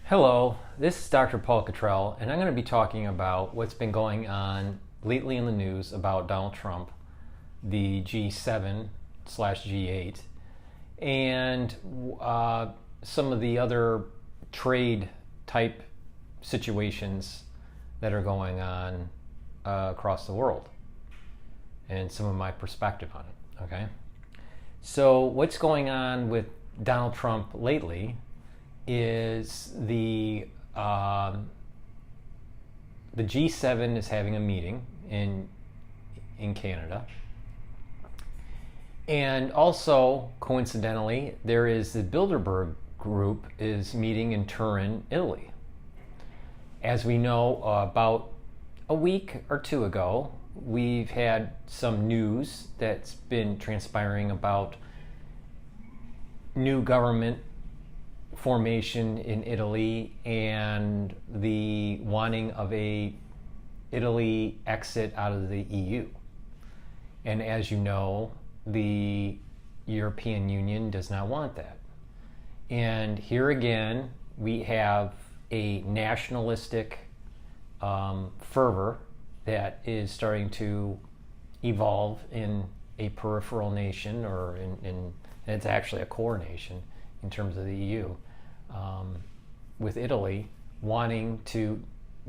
Hello, this is Dr. Paul Cottrell, and I'm going to be talking about what's been going on lately in the news about Donald Trump, the G7/G8, and some of the other trade type situations that are going on across the world, and some of my perspective on it. Okay, so what's going on with Donald Trump lately is the G7 is having a meeting in Canada, and also coincidentally there is the Bilderberg group is meeting in Turin, Italy. As we know, about a week or two ago, we've had some news that's been transpiring about new government formation in Italy and the wanting of a Italy exit out of the EU. And as you know, the European Union does not want that. And here again, we have a nationalistic fervor that is starting to evolve in a peripheral nation, or in it's actually a core nation in terms of the EU, with Italy wanting to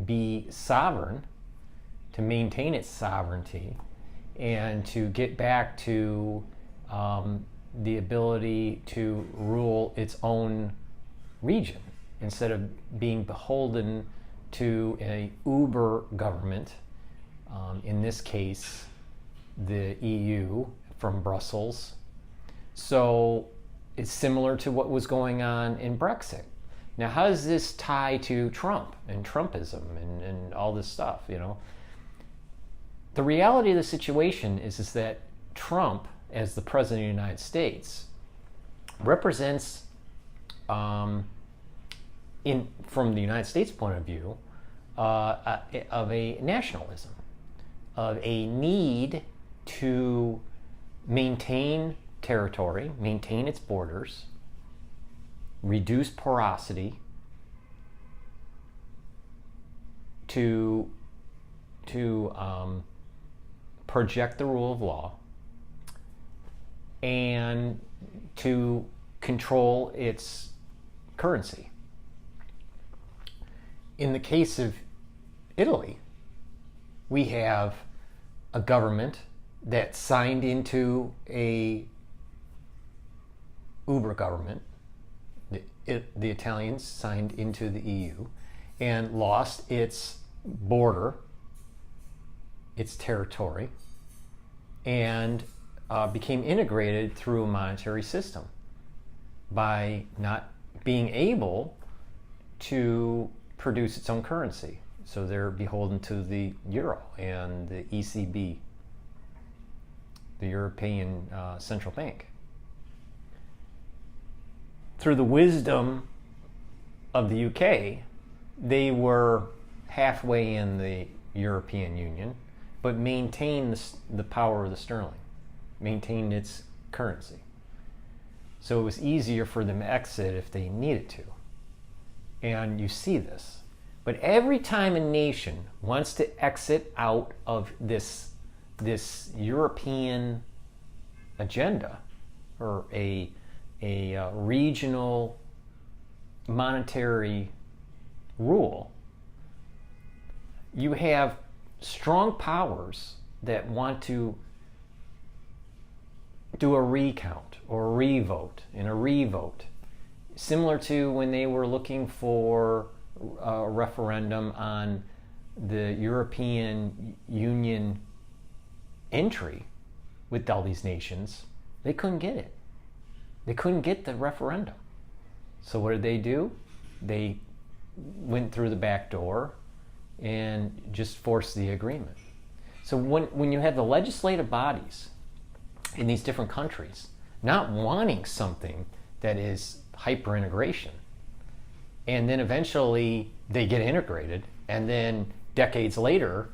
be sovereign, to maintain its sovereignty, and to get back to the ability to rule its own region instead of being beholden to a uber government, in this case the EU from Brussels. So it's similar to what was going on in Brexit. Now, how does this tie to Trump and Trumpism and all this stuff, The reality of the situation is that Trump, as the President of the United States, represents, from the United States point of view, of a nationalism, of a need to maintain territory, maintain its borders, reduce porosity, to project the rule of law, and to control its currency. In the case of Italy, we have a government that signed into a uber government. The Italians signed into the EU and lost its border, its territory, and became integrated through a monetary system by not being able to produce its own currency. So they're beholden to the euro and the ECB, the European Central Bank. Through the wisdom of the UK, they were halfway in the European Union, but maintained the power of the sterling, maintained its currency. So it was easier for them to exit if they needed to. And you see this. But every time a nation wants to exit out of this European agenda, or a regional monetary rule, you have strong powers that want to do a recount or a revote, similar to when they were looking for a referendum on the European Union entry with all these nations. They couldn't get it. They couldn't get the referendum. So what did they do? They went through the back door and just forced the agreement. So when you have the legislative bodies in these different countries not wanting something that is hyper integration, and then eventually they get integrated, and then decades later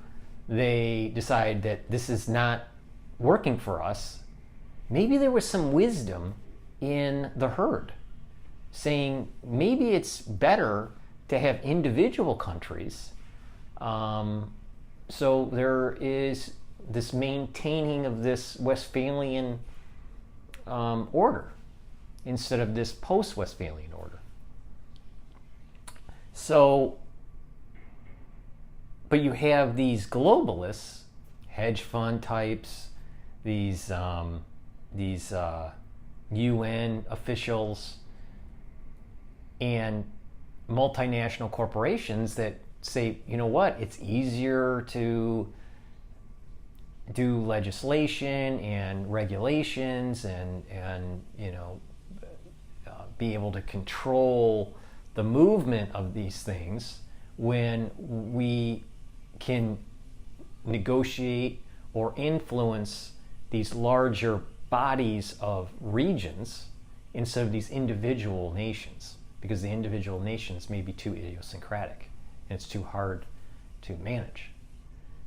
they decide that this is not working for us, maybe there was some wisdom in the herd saying maybe it's better to have individual countries. So there is this maintaining of this Westphalian order instead of this post-Westphalian order. So, but you have these globalists, hedge fund types, these UN officials, and multinational corporations that say, you know what, it's easier to do legislation and regulations and be able to control the movement of these things when we can negotiate or influence these larger bodies of regions instead of these individual nations, because the individual nations may be too idiosyncratic and it's too hard to manage.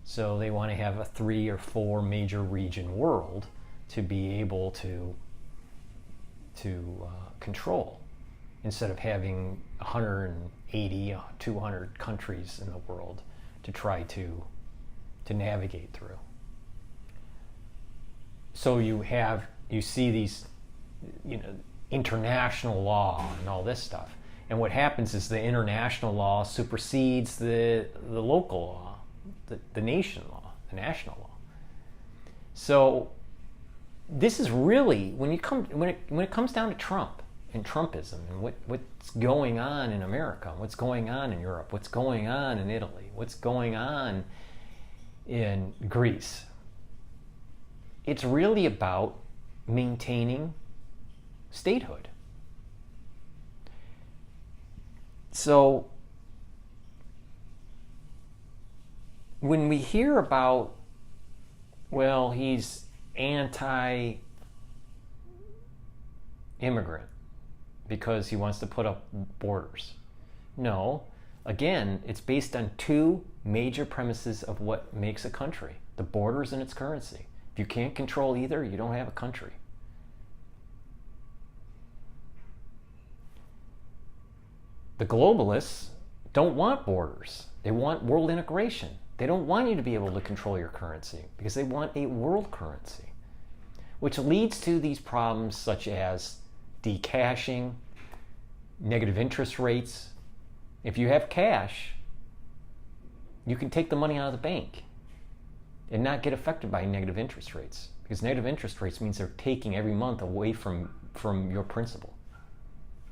So they want to have a 3 or 4 major region world to be able to control, instead of having 180, 200 countries in the world to try to navigate through. So you see these, international law and all this stuff. And what happens is the international law supersedes the local law, the nation law, the national law. So this is really, when it comes down to Trump and Trumpism and what's going on in America, what's going on in Europe, what's going on in Italy, what's going on in Greece, it's really about maintaining statehood. So when we hear about, well, he's anti-immigrant because he wants to put up borders. No, again, it's based on 2 major premises of what makes a country: the borders and its currency. If you can't control either, you don't have a country. The globalists don't want borders. They want world integration. They don't want you to be able to control your currency because they want a world currency, which leads to these problems such as decashing, negative interest rates. If you have cash, you can take the money out of the bank and not get affected by negative interest rates, because negative interest rates means they're taking every month away from your principal.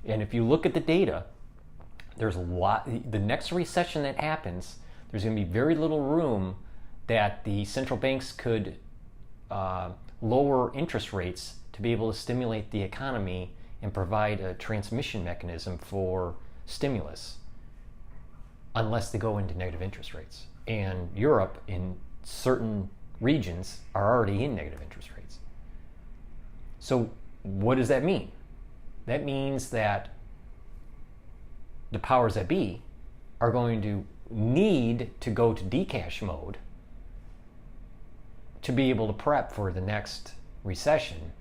And if you look at the data, there's a lot. The next recession that happens, there's going to be very little room that the central banks could lower interest rates to be able to stimulate the economy and provide a transmission mechanism for stimulus, unless they go into negative interest rates. And Europe, in certain regions, are already in negative interest rates. So what does that mean? That means that the powers that be are going to need to go to decash mode to be able to prep for the next recession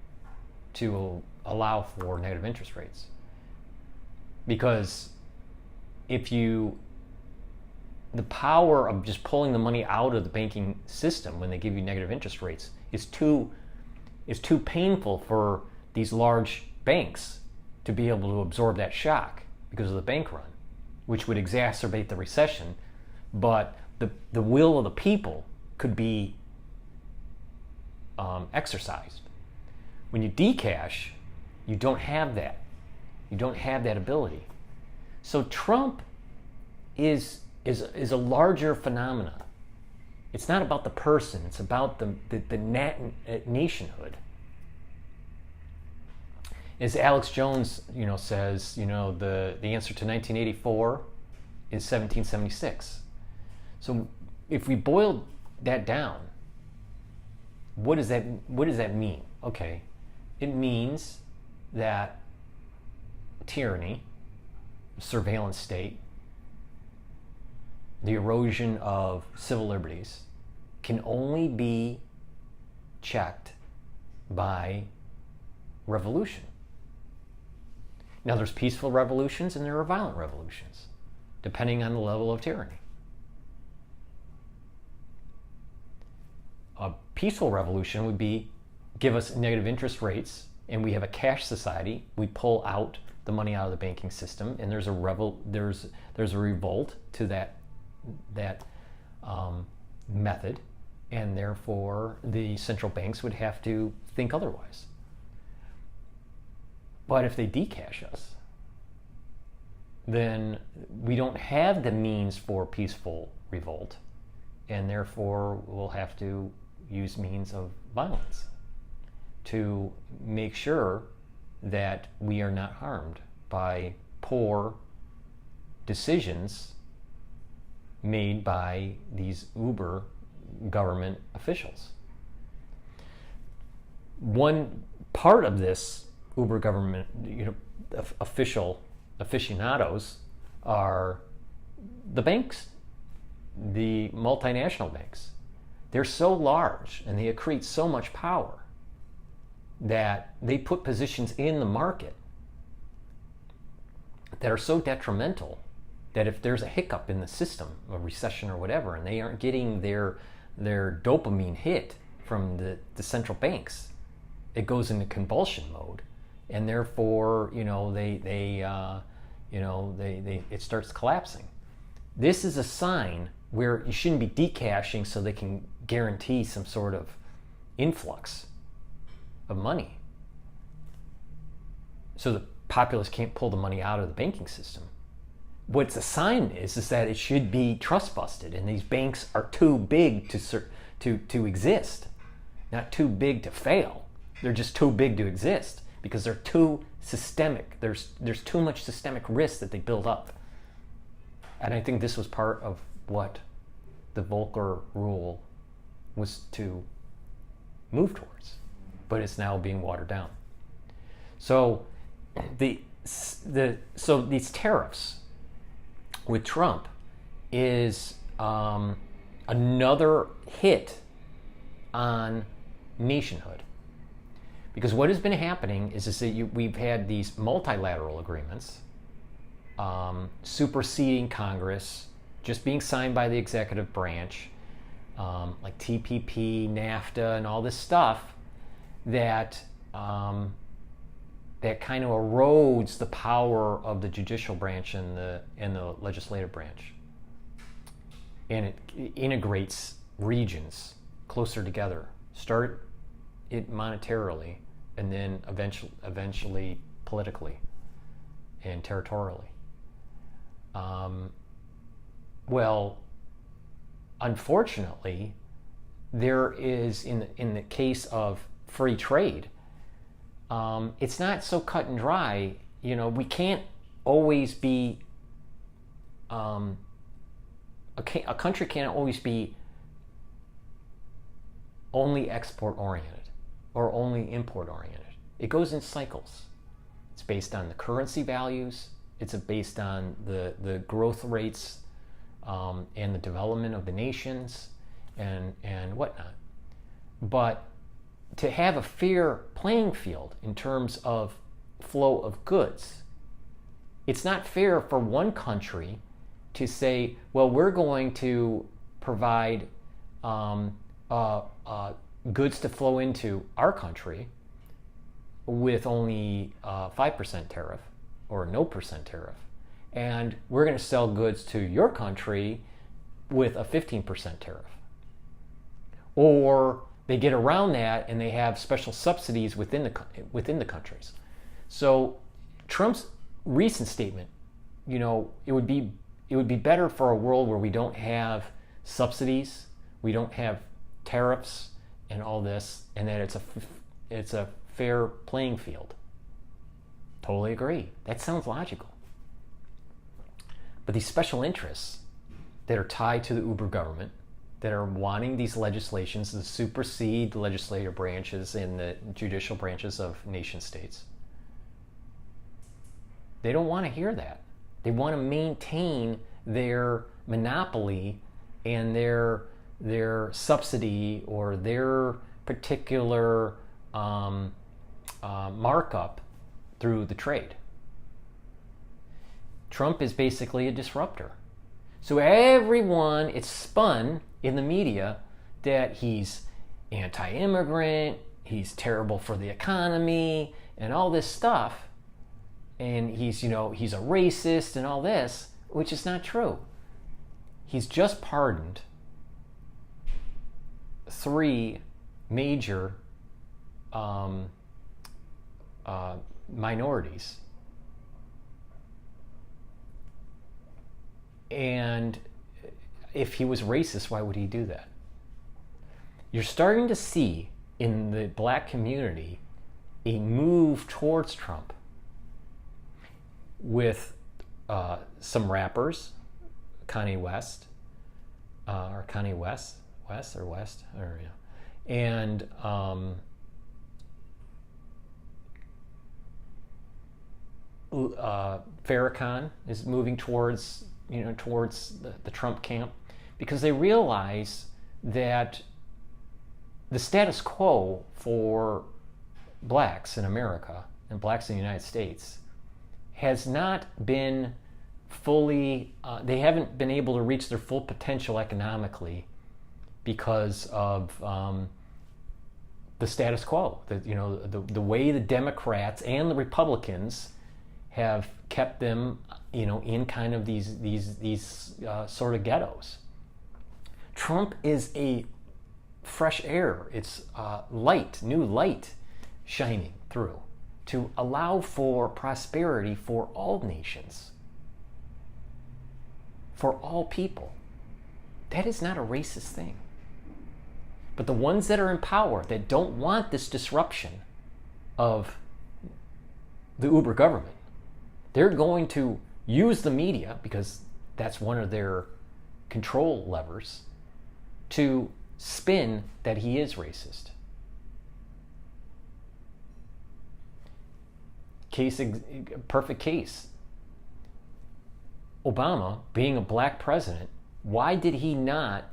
to allow for negative interest rates. Because the power of just pulling the money out of the banking system when they give you negative interest rates is too painful for these large banks to be able to absorb that shock because of the bank run, which would exacerbate the recession. But the will of the people could be exercised. When you decash, you don't have that. You don't have that ability. So Trump is a larger phenomenon. It's not about the person. It's about the nationhood. As Alex Jones, says, the answer to 1984 is 1776. So if we boil that down, what does that mean? Okay, it means that tyranny, surveillance state, the erosion of civil liberties can only be checked by revolution. Now, there's peaceful revolutions and there are violent revolutions. depending on the level of tyranny. A peaceful revolution would be give us negative interest rates, and we have a cash society. We pull out the money out of the banking system, and there's a revolt to that method, and therefore the central banks would have to think otherwise. But if they decash us, then we don't have the means for peaceful revolt, and therefore we'll have to use means of violence to make sure that we are not harmed by poor decisions made by these uber government officials. One part of this uber government, aficionados are the banks, the multinational banks. They're so large and they accrete so much power that they put positions in the market that are so detrimental that if there's a hiccup in the system, a recession or whatever, and they aren't getting their dopamine hit from the central banks, it goes into convulsion mode, and therefore it starts collapsing. This is a sign where you shouldn't be decashing so they can guarantee some sort of influx of money, so the populace can't pull the money out of the banking system. What's a sign is that it should be trust busted, and these banks are too big to exist, not too big to fail. They're just too big to exist because they're too systemic. There's too much systemic risk that they build up, and I think this was part of what the Volcker rule was to move towards, but it's now being watered down. So so these tariffs with Trump is another hit on nationhood, because what has been happening is that we've had these multilateral agreements superseding Congress, just being signed by the executive branch, like TPP, NAFTA, and all this stuff that kind of erodes the power of the judicial branch and the legislative branch, and it integrates regions closer together. Start it monetarily, and then eventually politically and territorially. Well, unfortunately, there is in the case of free trade, it's not so cut and dry. We can't always be a country can't always be only export oriented or only import oriented. It goes in cycles. It's based on the currency values. It's based on the growth rates and the development of the nations and whatnot. But to have a fair playing field in terms of flow of goods, it's not fair for one country to say, well, we're going to provide goods to flow into our country with only 5% tariff or no percent tariff, and we're going to sell goods to your country with a 15% tariff. Or they get around that and they have special subsidies within the countries. So Trump's recent statement, it would be better for a world where we don't have subsidies, we don't have tariffs and all this, and that it's a fair playing field. Totally agree. That sounds logical. But these special interests that are tied to the Uber government, that are wanting these legislations to supersede the legislative branches and the judicial branches of nation states, they don't want to hear that. They want to maintain their monopoly and their subsidy or their particular markup through the trade. Trump is basically a disruptor. So everyone, it's spun in the media that he's anti-immigrant, he's terrible for the economy, and all this stuff. And he's a racist and all this, which is not true. He's just pardoned 3 major minorities. And if he was racist, why would he do that? You're starting to see in the black community a move towards Trump with some rappers, Kanye West, and Farrakhan is moving towards the Trump camp, because they realize that the status quo for blacks in America and blacks in the United States has not been fully, they haven't been able to reach their full potential economically because of the status quo. The way the Democrats and the Republicans have kept them, in kind of these sort of ghettos. Trump is a fresh air. It's new light shining through to allow for prosperity for all nations, for all people. That is not a racist thing. But the ones that are in power, that don't want this disruption of the Uber government, they're going to use the media, because that's one of their control levers, to spin that he is racist. Perfect case. Obama, being a black president, why did he not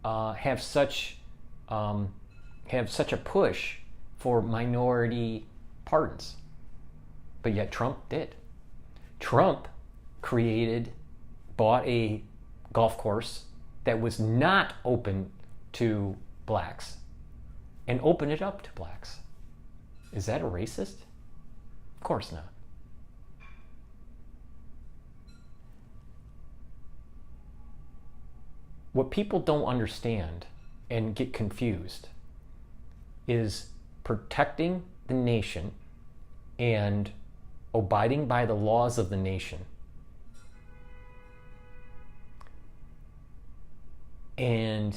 have such a push for minority pardons? But yet Trump did. Trump bought a golf course that was not open to blacks and opened it up to blacks. Is that a racist? Of course not. What people don't understand and get confused is protecting the nation and abiding by the laws of the nation and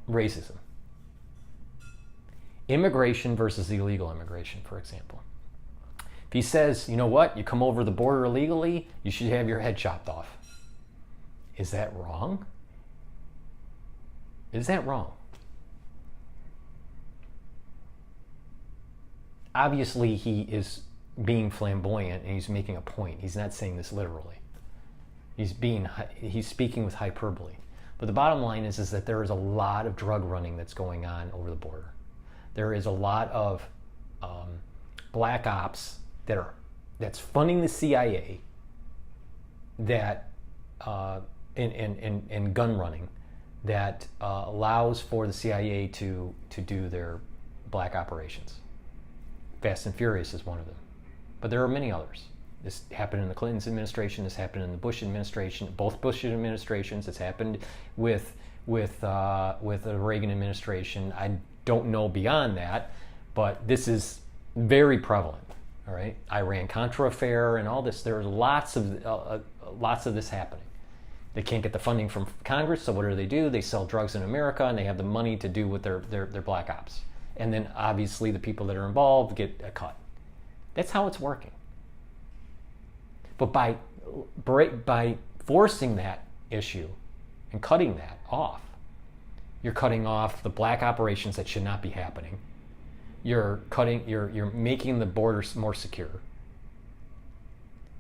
racism. Immigration versus illegal immigration, for example. If he says, you know what, you come over the border illegally, you should have your head chopped off. Is that wrong? Is that wrong? Obviously, he is being flamboyant and he's making a point. He's not saying this literally. He's speaking with hyperbole. But the bottom line is that there is a lot of drug running that's going on over the border. There is a lot of black ops that's funding the CIA, that and gun running that allows for the CIA to do their black operations. Fast and Furious is one of them, but there are many others. This happened in the Clinton administration. This happened in the Bush administration. Both Bush administrations. It's happened with the Reagan administration. I don't know beyond that, but this is very prevalent. All right, Iran-Contra affair and all this. There's lots of this happening. They can't get the funding from Congress, so what do? They sell drugs in America, and they have the money to do with their black ops. And then obviously the people that are involved get a cut. That's how it's working. But by forcing that issue and cutting that off, you're cutting off the black operations that should not be happening. You're making the borders more secure.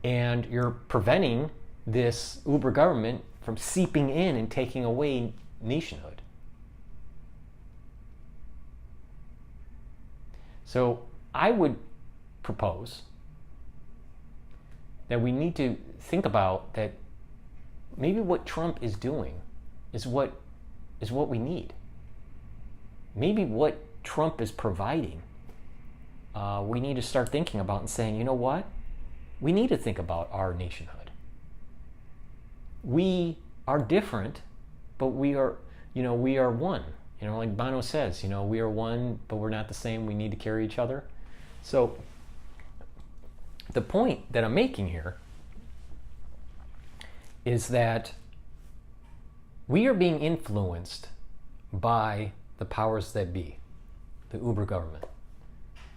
And you're preventing this Uber government from seeping in and taking away nationhood. So I would propose that we need to think about that maybe what Trump is doing is what we need. Maybe what Trump is providing, we need to start thinking about and saying, you know what? We need to think about our nationhood. We are different, but we are one. Like Bono says, we are one, but we're not the same. We need to carry each other. So the point that I'm making here is that we are being influenced by the powers that be, the Uber government.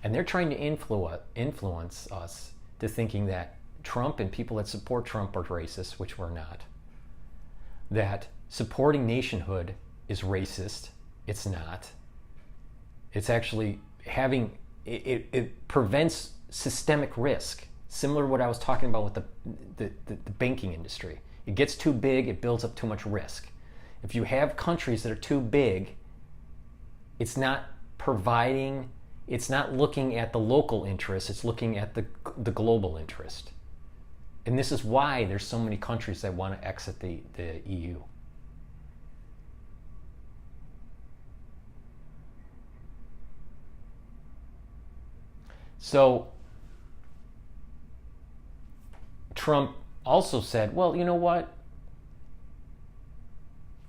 And they're trying to influence us to thinking that Trump and people that support Trump are racist, which we're not. That supporting nationhood is racist. It's not. It's actually it prevents systemic risk, similar to what I was talking about with the banking industry. It gets too big, it builds up too much risk. If you have countries that are too big, it's not looking at the local interest, it's looking at the global interest. And this is why there's so many countries that want to exit the EU. So Trump also said, well, you know what?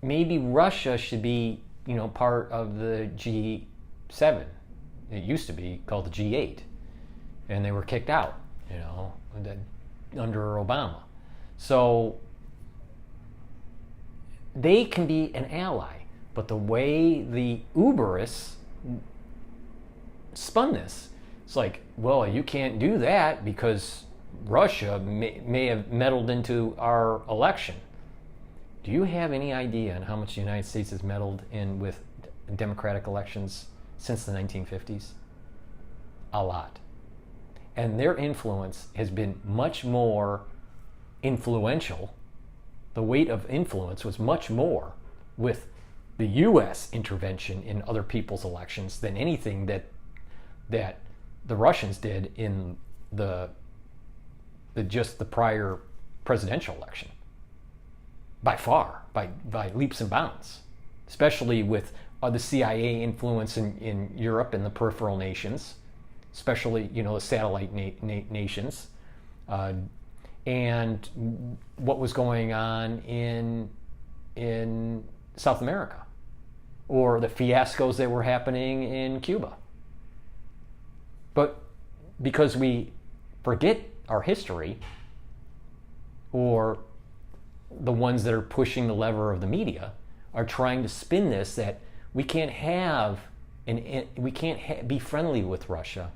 Maybe Russia should be, part of the G7. It used to be called the G8. And they were kicked out, under Obama. So they can be an ally. But the way the Uberists spun this, it's like, well, you can't do that because Russia may have meddled into our election. Do you have any idea on how much the United States has meddled in with democratic elections since the 1950s? A lot. And their influence has been much more influential. The weight of influence was much more with the U.S. intervention in other people's elections than anything that the Russians did in the prior presidential election. By far, by leaps and bounds, especially with the CIA influence in Europe and the peripheral nations, especially the satellite nations, and what was going on in South America, or the fiascos that were happening in Cuba. But because we forget our history, or the ones that are pushing the lever of the media are trying to spin this that we can't be friendly with Russia.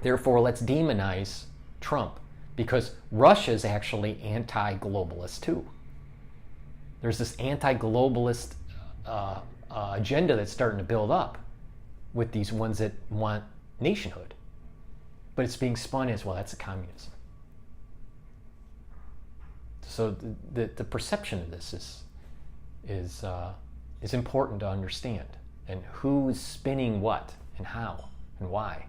Therefore, let's demonize Trump because Russia is actually anti-globalist too. There's this anti-globalist agenda that's starting to build up with these ones that want nationhood, but it's being spun as, well, that's a communism. So the perception of this is important to understand, and who's spinning what and how and why.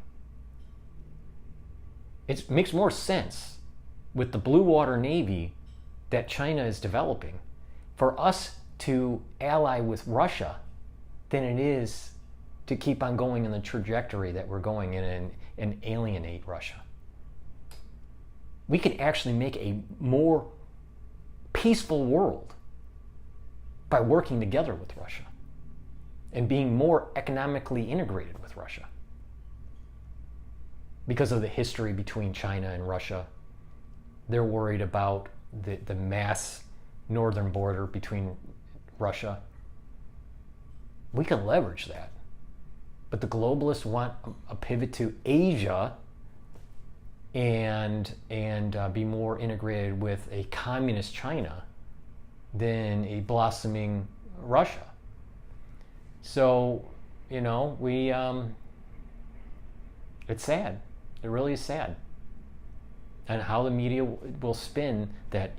It makes more sense with the Blue Water Navy that China is developing for us to ally with Russia than it is to keep on going in the trajectory that we're going in and alienate Russia. We can actually make a more peaceful world by working together with Russia and being more economically integrated with Russia. Because of the history between China and Russia, they're worried about the mass northern border between Russia. We can leverage that. But the globalists want a pivot to Asia and be more integrated with a communist China than a blossoming Russia. So, it's sad. It really is sad. And how the media will spin that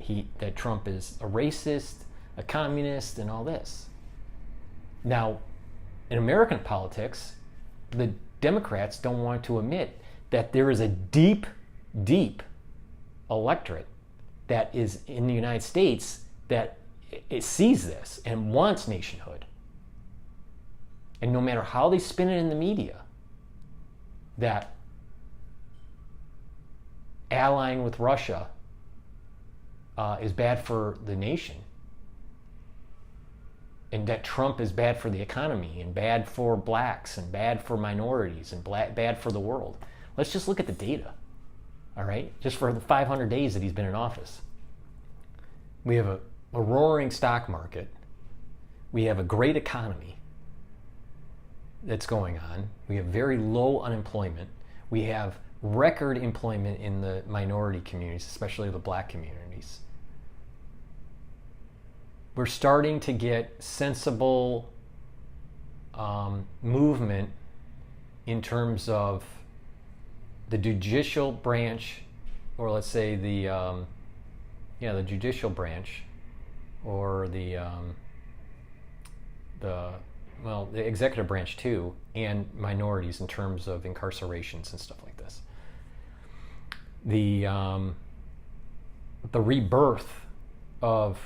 Trump is a racist, a communist, and all this. Now, in American politics, the Democrats don't want to admit that there is a deep, deep electorate that is in the United States that it sees this and wants nationhood. And no matter how they spin it in the media, that allying with Russia is bad for the nation, and that Trump is bad for the economy and bad for blacks and bad for minorities and bad for the world. Let's just look at the data, all right? Just for the 500 days that he's been in office. We have a roaring stock market. We have a great economy that's going on. We have very low unemployment. We have record employment in the minority communities, especially the black communities. We're starting to get sensible movement in terms of the judicial branch, or let's say the judicial branch, or the executive branch too, and minorities in terms of incarcerations and stuff like this. The rebirth of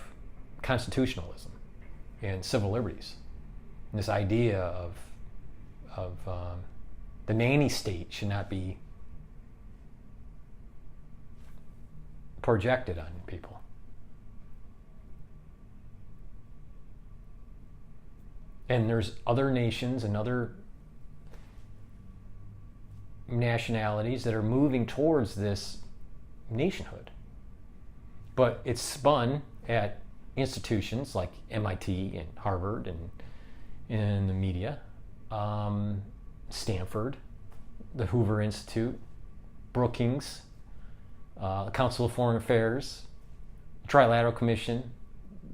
constitutionalism and civil liberties, and this idea of the nanny state should not be projected on people. And there's other nations and other nationalities that are moving towards this nationhood. But it's spun at institutions like MIT and Harvard and in the media, Stanford, the Hoover Institute, Brookings, the Council of Foreign Affairs, Trilateral Commission,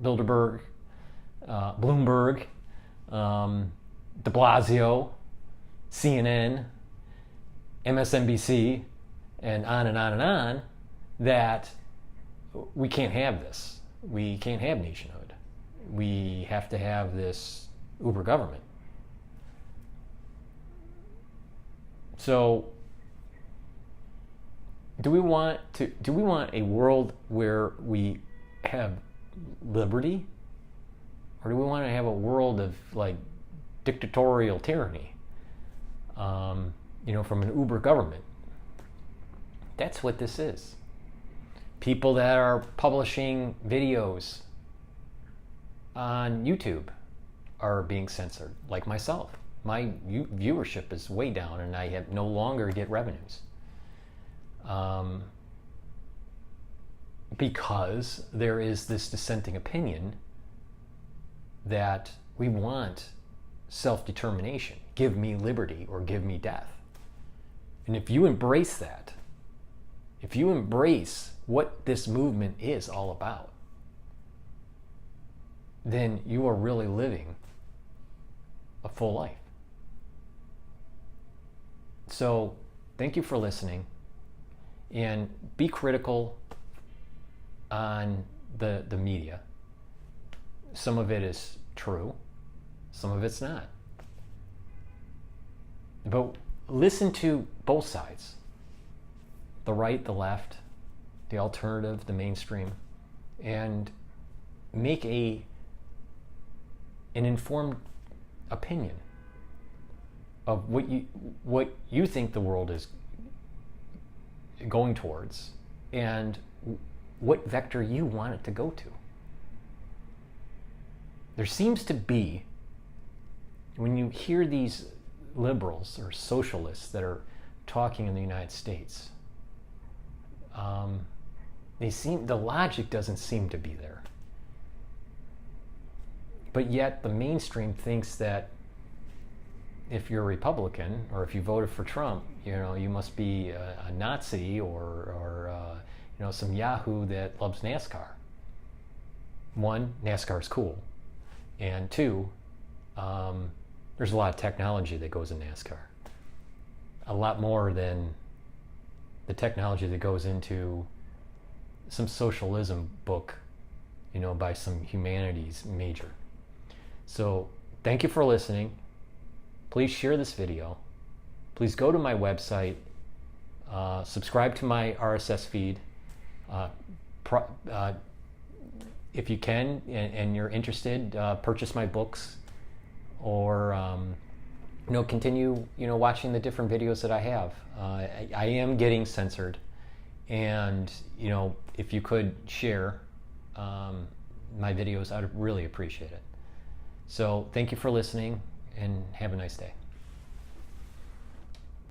Bilderberg, Bloomberg, de Blasio, CNN, MSNBC, and on and on and on, that we can't have this. We can't have nationhood. We have to have this uber government. So, do we want a world where we have liberty, or do we want to have a world of like dictatorial tyranny? From an uber government. That's what this is. People that are publishing videos on YouTube are being censored, like myself. My viewership is way down, and I have no longer get revenues. Because there is this dissenting opinion that we want self-determination. Give me liberty or give me death. And if you embrace that, if you embrace what this movement is all about, then you are really living a full life. So, thank you for listening, and be critical on the media. Some of it is true, some of it's not. But listen to both sides, the right, the left, the alternative, the mainstream, and make an informed opinion of what you think the world is going towards and what vector you want it to go to. There seems to be, when you hear these liberals or socialists that are talking in the United States, the logic doesn't seem to be there. But yet the mainstream thinks that if you're a Republican or if you voted for Trump, you must be a Nazi or some Yahoo that loves NASCAR. One, NASCAR is cool, and two, there's a lot of technology that goes in NASCAR. A lot more than the technology that goes into some socialism book, by some humanities major. So, thank you for listening. Please share this video, please go to my website, subscribe to my RSS feed. If you can and you're interested, purchase my books, or continue watching the different videos that I have. I am getting censored, and if you could share my videos, I'd really appreciate it. So thank you for listening, and have a nice day.